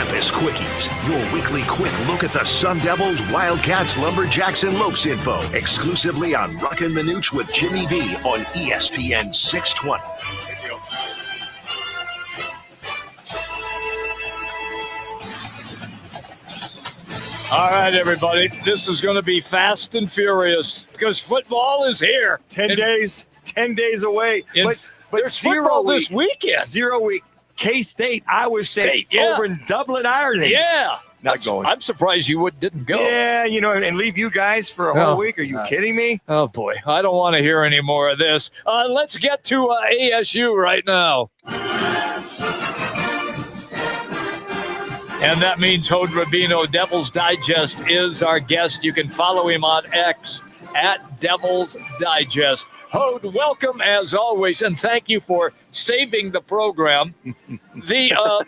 Campus Quickies, your weekly quick look at the Sun Devils, Wildcats, Lumberjacks, and Lopes info, exclusively on Rockin' the Nooch with Jimmy B on ESPN 620. All right, everybody. This is going to be fast and furious because football is here. 10 days away. But there's football this weekend. 0 week. K-State, Iowa State, over in Dublin, Ireland. Yeah. Not going. I'm surprised you didn't go. Yeah, and leave you guys for a whole week. Are you kidding me? Oh, boy. I don't want to hear any more of this. Let's get to ASU right now. And that means Hode Rabino. Devil's Digest is our guest. You can follow him on X at Devil's Digest. Hode, welcome as always, and thank you for saving the program. The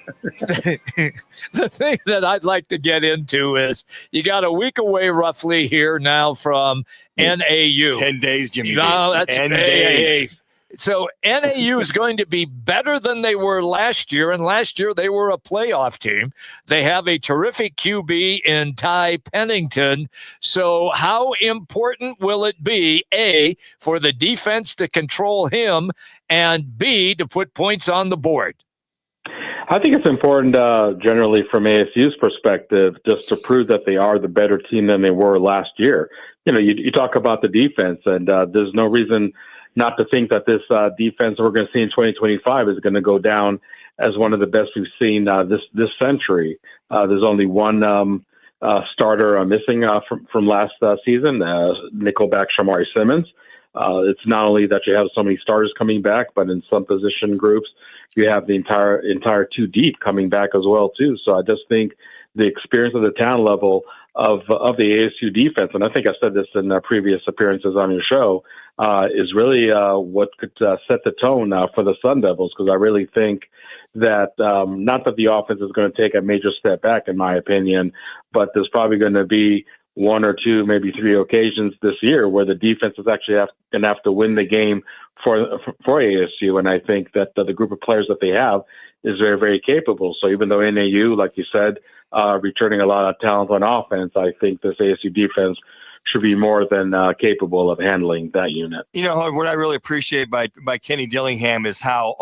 thing that I'd like to get into is you got a week away roughly here now from NAU. 10 days, Jimmy. No, that's 10 days. So NAU is going to be better than they were last year, and last year they were a playoff team. They have a terrific QB in Ty Pennington. So how important will it be, A, for the defense to control him, and B, to put points on the board? I think it's important generally from ASU's perspective just to prove that they are the better team than they were last year. You talk about the defense, and there's no reason not to think that this defense we're going to see in 2025 is going to go down as one of the best we've seen this century. There's only one starter missing from last season, nickelback Shamari Simmons. It's not only that you have so many starters coming back, but in some position groups, you have the entire two deep coming back as well too. So I just think the experience of the talent level of the ASU defense, and I think I said this in previous appearances on your show, is really what could set the tone for the Sun Devils, because I really think that not that the offense is going to take a major step back, in my opinion, but there's probably going to be one or two, maybe three occasions this year where the defense is actually going to have to win the game for ASU, and I think that the group of players that they have is very, very capable. So even though NAU, like you said, returning a lot of talent on offense, I think this ASU defense should be more than capable of handling that unit. What I really appreciate by Kenny Dillingham is how,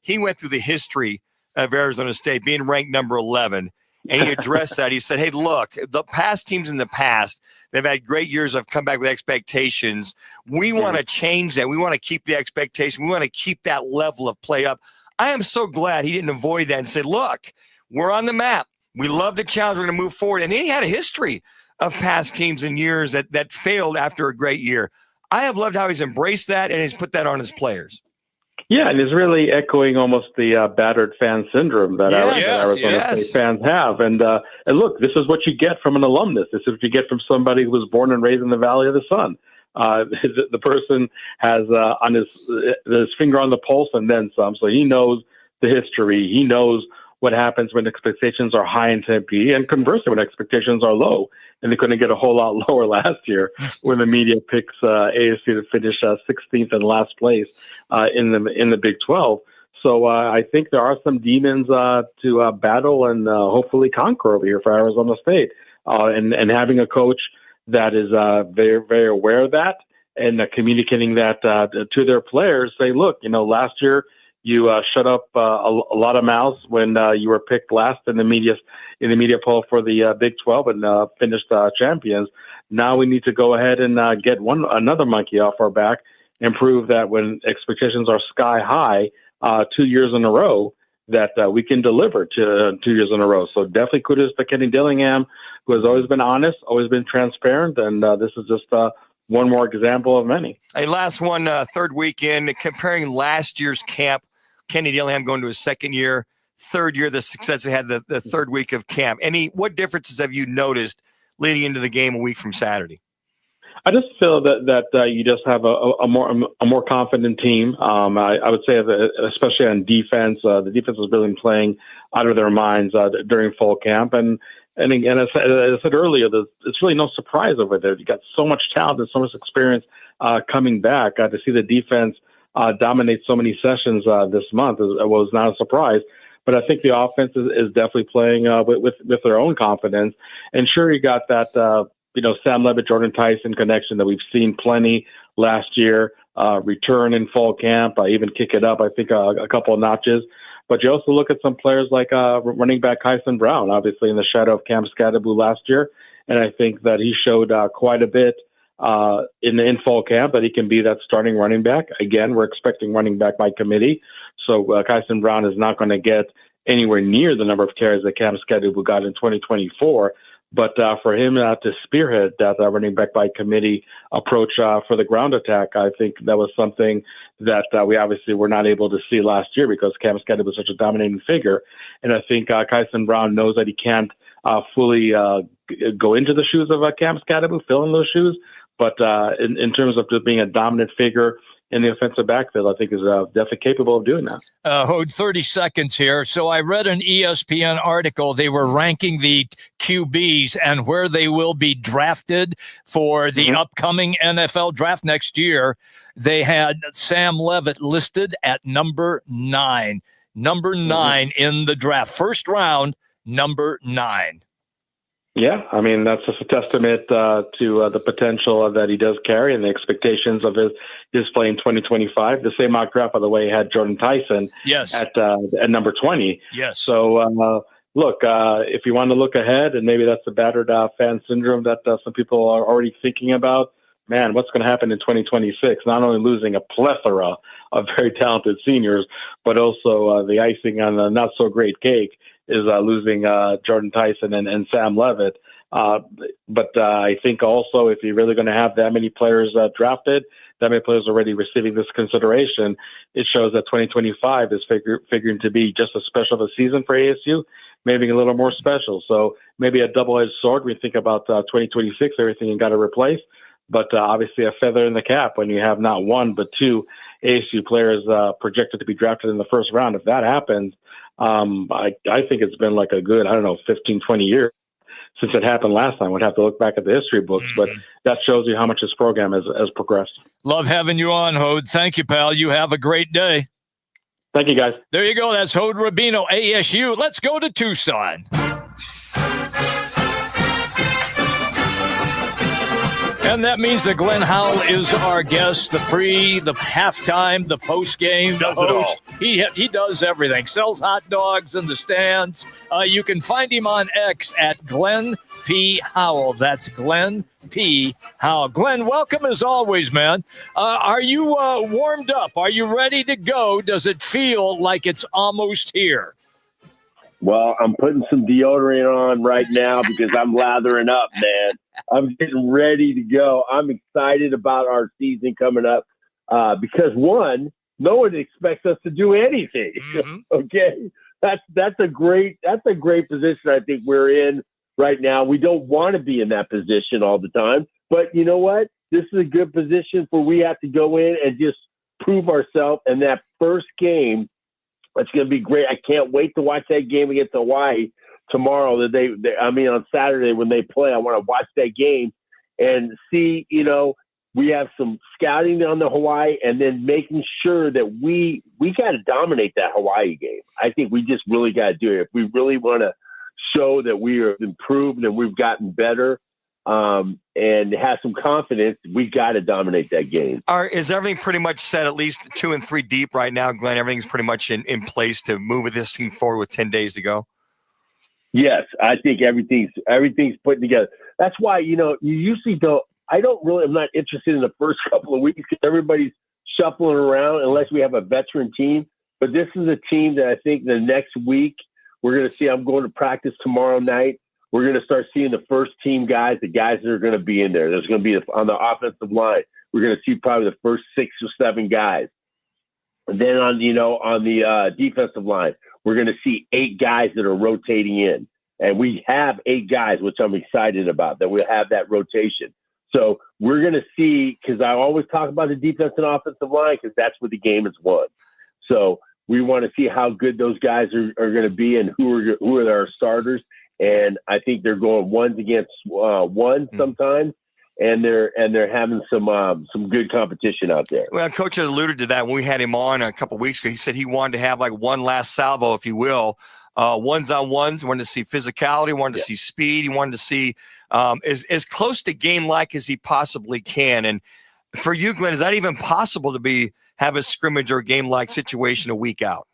he went through the history of Arizona State being ranked number 11, and he addressed that. He said, hey, look, the past teams in the past, they've had great years of come back with expectations. We want to change that. We want to keep the expectation. We want to keep that level of play up. I am so glad he didn't avoid that and said, look, we're on the map. We love the challenge. We're going to move forward. And then he had a history of past teams and years that failed after a great year. I have loved how he's embraced that and he's put that on his players. Yeah, and he's really echoing almost the battered fan syndrome that Arizona State fans have. And look, this is what you get from an alumnus. This is what you get from somebody who was born and raised in the Valley of the Sun. The person has on his finger on the pulse and then some, so he knows the history. He knows what happens when expectations are high in Tempe, and conversely, when expectations are low. And they couldn't get a whole lot lower last year when the media picks ASU to finish 16th in last place in the Big 12. So I think there are some demons to battle and hopefully conquer over here for Arizona State. And having a coach that is very, very aware of that and communicating that to their players, say, look, last year you shut up a lot of mouths when you were picked last in the media poll for the Big 12 and finished champions. Now we need to go ahead and get another monkey off our back and prove that when expectations are sky high 2 years in a row, that we can deliver to 2 years in a row. So definitely kudos to Kenny Dillingham, who has always been honest, always been transparent, and this is just one more example of many. Hey, last one, third weekend, comparing last year's camp, Kenny Dillingham going to his second year, third year, the success they had the third week of camp. What differences have you noticed leading into the game a week from Saturday? I just feel that you just have a more confident team. I would say that especially on defense, the defense has really been playing out of their minds during fall camp. And again, as I said earlier, it's really no surprise over there. You got so much talent and so much experience coming back. To see the defense dominate so many sessions this month was not a surprise. But I think the offense is definitely playing with their own confidence. And sure, you got that Sam Levitt, Jordan Tyson connection that we've seen plenty last year. Return in fall camp, even kick it up, I think, a couple of notches. But you also look at some players like running back Kyson Brown, obviously in the shadow of Cam Scadaboo last year. And I think that he showed quite a bit in fall camp that he can be that starting running back. Again, we're expecting running back by committee. So Kyson Brown is not going to get anywhere near the number of carries that Cam Scadaboo got in 2024. But for him to spearhead that running back by committee approach for the ground attack, I think that was something that we obviously were not able to see last year because Cam Scadaboo was such a dominating figure. And I think Kyson Brown knows that he can't fully go into the shoes of Cam Scadaboo, fill in those shoes. But in terms of just being a dominant figure in the offensive backfield, I think is definitely capable of doing that. Hode, 30 seconds here. So I read an ESPN article. They were ranking the QBs and where they will be drafted for the upcoming NFL draft next year. They had Sam Levitt listed at number 9. Number 9 in the draft. First round, number 9. Yeah, I mean, that's just a testament to the potential that he does carry and the expectations of his play in 2025. The same mock draft, by the way, had Jordan Tyson at number 20. Yes. So, look, if you want to look ahead, and maybe that's the battered fan syndrome that some people are already thinking about, man, what's going to happen in 2026? Not only losing a plethora of very talented seniors, but also the icing on the not-so-great cake is losing Jordan Tyson and Sam Levitt. But I think also if you're really going to have that many players drafted, that many players already receiving this consideration, it shows that 2025 is figuring to be just as special of a season for ASU, maybe a little more special. So maybe a double-edged sword when you think about 2026, everything you got to replace. But obviously a feather in the cap when you have not one but 2 ASU players projected to be drafted in the first round. If that happens, I think it's been like a good, 15, 20 years since it happened last time. We'd have to look back at the history books, but that shows you how much this program has progressed. Love having you on, Hode. Thank you, pal. You have a great day. Thank you, guys. There you go. That's Hode Rabino, ASU. Let's go to Tucson. And that means that Glenn Howell is our guest, the halftime, the post-game, the host. He does everything. Sells hot dogs in the stands. You can find him on X at Glenn P. Howell. That's Glenn P. Howell. Glenn, welcome as always, man. Are you warmed up? Are you ready to go? Does it feel like it's almost here? Well, I'm putting some deodorant on right now because I'm lathering up, man. I'm getting ready to go. I'm excited about our season coming up because, one, no one expects us to do anything. Okay, that's a great position I think we're in right now. We don't want to be in that position all the time, but you know what? This is a good position where we have to go in and just prove ourselves. And that first game, it's going to be great. I can't wait to watch that game against Hawaii tomorrow. On Saturday when they play, I want to watch that game and see, we have some scouting on the Hawaii and then making sure that we got to dominate that Hawaii game. I think we just really got to do it. If we really want to show that we are improved and we've gotten better and have some confidence, we got to dominate that game. Is everything pretty much set at least 2 and 3 deep right now, Glenn? Everything's pretty much in place to move with this thing forward with 10 days to go? Yes, I think everything's put together. That's why, you usually don't. I'm not interested in the first couple of weeks because everybody's shuffling around unless we have a veteran team. But this is a team that I think the next week we're going to see. I'm going to practice tomorrow night. We're going to start seeing the first team guys, the guys that are going to be in there. There's going to be on the offensive line. We're going to see probably the first 6 or 7 guys. And then on the defensive line, we're going to see 8 guys that are rotating in. And we have 8 guys, which I'm excited about, that we'll have that rotation. So we're going to see, because I always talk about the defense and offensive line, because that's where the game is won. So we want to see how good those guys are going to be and who are our starters. And I think they're going ones against one sometimes. and they're having some good competition out there. Well, Coach had alluded to that when we had him on a couple of weeks ago. He said he wanted to have like one last salvo, if you will, ones-on-ones. Wanted to see physicality, wanted to see speed. He wanted to see as close to game-like as he possibly can. And for you, Glenn, is that even possible to have a scrimmage or a game-like situation a week out?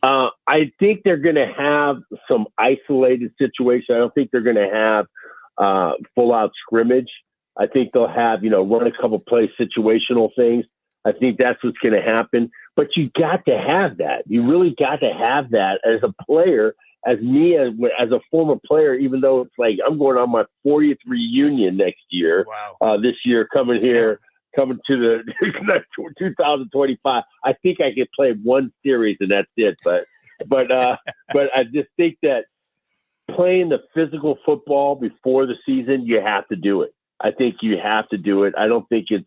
I think they're going to have some isolated situations. I don't think they're going to have full-out scrimmage. I think they'll have, run a couple play situational things. I think that's what's going to happen. But you got to have that. You really got to have that as a player, as a former player, even though it's like I'm going on my 40th reunion next year. Wow. This year coming to the 2025. I think I could play one series and that's it. But I just think that playing the physical football before the season, you have to do it. I think you have to do it. I don't think it's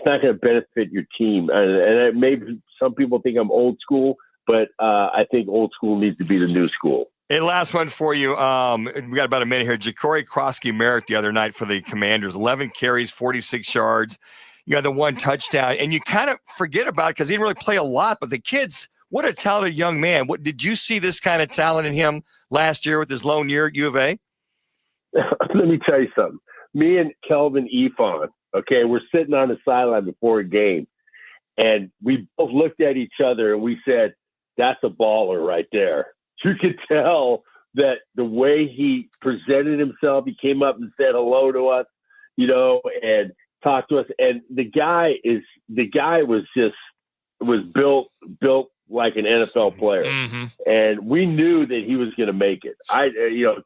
not going to benefit your team. And maybe some people think I'm old school, but I think old school needs to be the new school. Hey, last one for you. We got about a minute here. Ja'Cory Krosky-Merritt the other night for the Commanders, 11 carries, 46 yards. You got the one touchdown, and you kind of forget about it because he didn't really play a lot. But the kids, what a talented young man. What did you see this kind of talent in him last year with his lone year at U of A? Let me tell you something. Me and Kelvin Efon, okay, we're sitting on the sideline before a game, and we both looked at each other and we said, "That's a baller right there." You could tell that the way he presented himself, he came up and said hello to us, and talked to us. And the guy was built like an NFL player. Mm-hmm. And we knew that he was going to make it.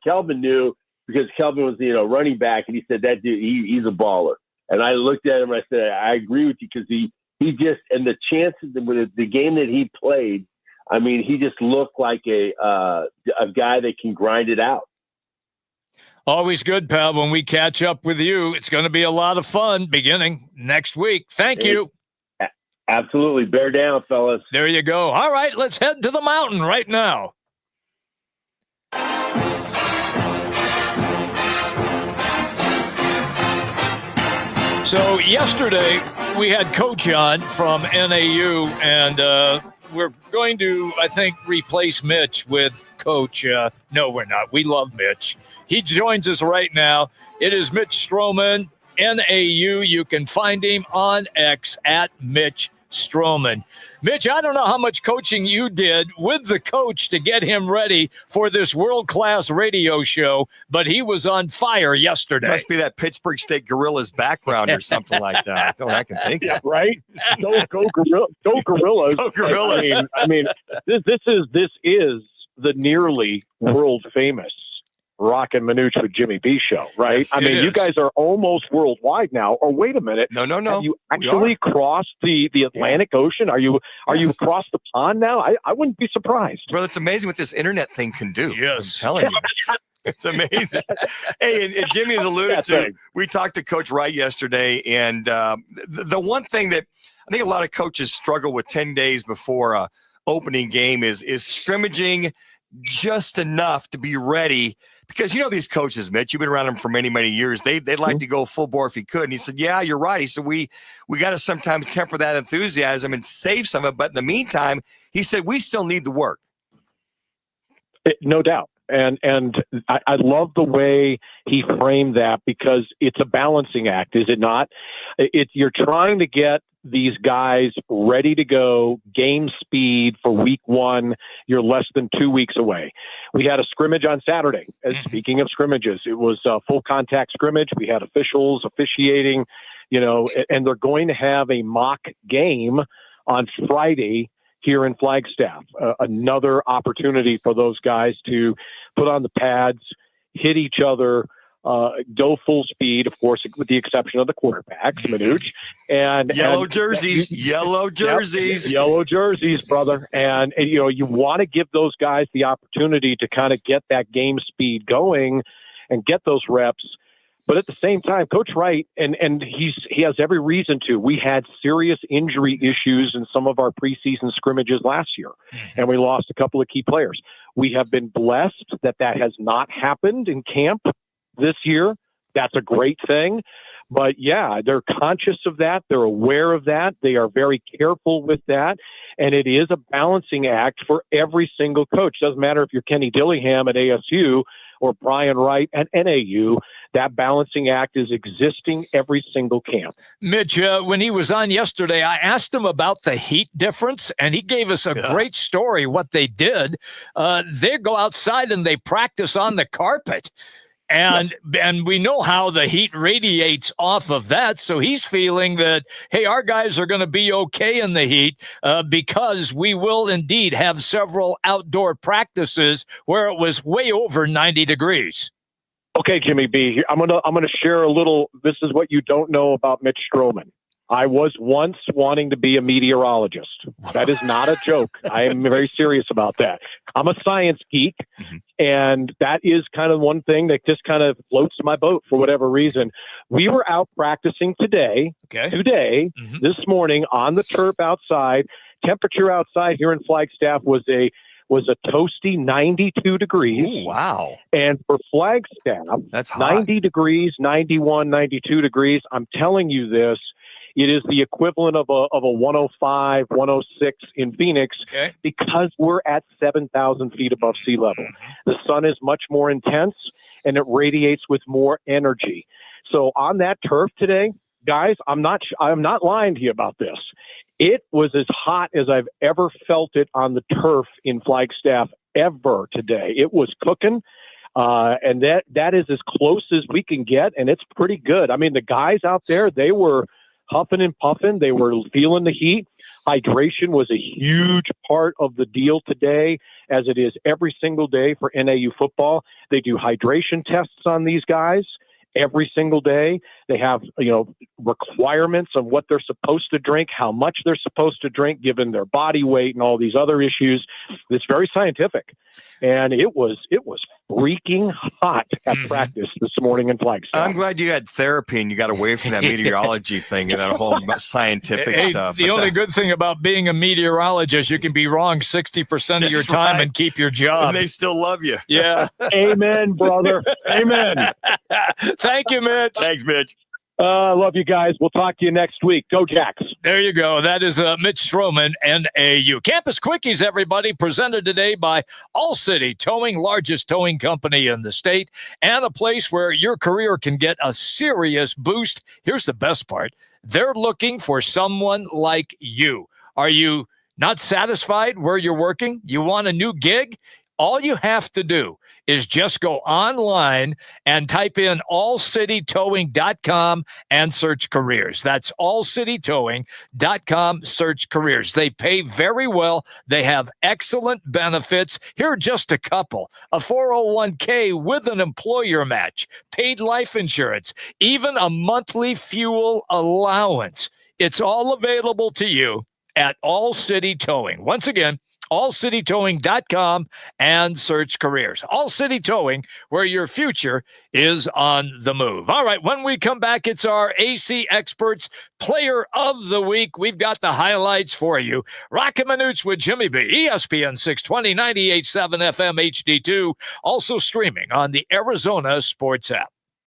Kelvin knew because Kelvin was, running back, and he said that dude, he's a baller. And I looked at him and I said, I agree with you, because he just, and the chances with the game that he played, I mean, he just looked like a guy that can grind it out. Always good, pal. When we catch up with you, it's going to be a lot of fun beginning next week. Thank you. Absolutely. Bear down, fellas. There you go. All right, let's head to the mountain right now. So yesterday we had Coach on from NAU, and we're going to, I think, replace Mitch with Coach. No, we're not. We love Mitch. He joins us right now. It is Mitch Strohman, NAU. You can find him on X at Mitch Strohman. Mitch, I don't know how much coaching you did with the coach to get him ready for this world-class radio show, but he was on fire yesterday. Must be that Pittsburgh State Gorillas background or something like that. That's all I can think of. Right? Go Gorillas. Go Gorillas. I mean, this is the nearly world famous Rock and Minuch with Jimmy B show, right? Yes, I mean, you guys are almost worldwide now. Or wait a minute. No. Have you actually crossed the Atlantic Ocean? Are you across the pond now? I wouldn't be surprised. Bro, it's amazing what this internet thing can do. Yes. I'm telling you. It's amazing. Hey, and Jimmy has alluded to, we talked to Coach Wright yesterday, and the one thing that I think a lot of coaches struggle with 10 days before opening game is scrimmaging just enough to be ready. Because these coaches, Mitch, you've been around them for many, many years. They'd like to go full bore if he could. And he said, yeah, you're right. He said, we got to sometimes temper that enthusiasm and save some of it. But in the meantime, he said, we still need the work. No doubt. And I love the way he framed that, because it's a balancing act, is it not? You're trying to get these guys ready to go, game speed for week one. You're less than 2 weeks away. We had a scrimmage on Saturday. Speaking of scrimmages, it was a full contact scrimmage. We had officials officiating, and they're going to have a mock game on Friday here in Flagstaff. Another opportunity for those guys to put on the pads, hit each other, go full speed, of course, with the exception of the quarterbacks, Minuch. And yellow jerseys, yellow jerseys, brother. And you want to give those guys the opportunity to kind of get that game speed going and get those reps. But at the same time, Coach Wright, and he has every reason to. We had serious injury issues in some of our preseason scrimmages last year, and we lost a couple of key players. We have been blessed that has not happened in camp this year that's a great thing. But yeah, they're conscious of that. They're aware of that. They are very careful with that. And it is a balancing act for every single coach. Doesn't matter if you're Kenny Dillingham at ASU or Brian Wright at NAU. That balancing act is existing every single camp. Mitch, when he was on yesterday, I asked him about the heat difference, and he gave us a great story, what they did. They go outside and they practice on the carpet. And we know how the heat radiates off of that. So he's feeling that, hey, our guys are going to be okay in the heat because we will indeed have several outdoor practices where it was way over 90 degrees. Okay, Jimmy B, I'm gonna share a little. This is what you don't know about Mitch Strohman. I was once wanting to be a meteorologist. That is not a joke. I am very serious about that. I'm a science geek, and that is kind of one thing that just kind of floats my boat for whatever reason. We were out practicing today, this morning on the turf outside. Temperature outside here in Flagstaff was a toasty 92 degrees. Ooh, wow. And for Flagstaff, that's hot. 90 degrees, 91, 92 degrees. I'm telling you this. It is the equivalent of a 105, 106 in Phoenix because we're at 7,000 feet above sea level. The sun is much more intense and it radiates with more energy. So on that turf today, guys, I'm not lying to you about this. It was as hot as I've ever felt it on the turf in Flagstaff ever today. It was cooking. And that is as close as we can get. And it's pretty good. I mean, the guys out there, they were huffing and puffing. They were feeling the heat. Hydration was a huge part of the deal today, as it is every single day for NAU football. They do hydration tests on these guys every single day. They have, requirements of what they're supposed to drink, how much they're supposed to drink, given their body weight and all these other issues. It's very scientific. And it was freaking hot at practice this morning in Flagstaff. I'm glad you had therapy and you got away from that meteorology thing and that whole scientific stuff. The only good thing about being a meteorologist, you can be wrong 60% of your time and keep your job. And they still love you. Yeah. Amen, brother. Amen. Thank you, Mitch. Thanks, Mitch. I love you guys. We'll talk to you next week. Go Jacks. There you go. That is Mitch Strohman, NAU. Campus Quickies, everybody, presented today by All City Towing, largest towing company in the state, and a place where your career can get a serious boost. Here's the best part. They're looking for someone like you. Are you not satisfied where you're working? You want a new gig? All you have to do is just go online and type in allcitytowing.com and search careers. That's allcitytowing.com, search careers. They pay very well. They have excellent benefits. Here are just a couple. A 401k with an employer match, paid life insurance, even a monthly fuel allowance. It's all available to you at All City Towing. Once again, allcitytowing.com and search careers. All City Towing, where your future is on the move. All right, when we come back, it's our AC Experts Player of the Week. We've got the highlights for you. Rockin' Minutes with Jimmy B, ESPN 620, 98.7 FM HD2, also streaming on the Arizona Sports app.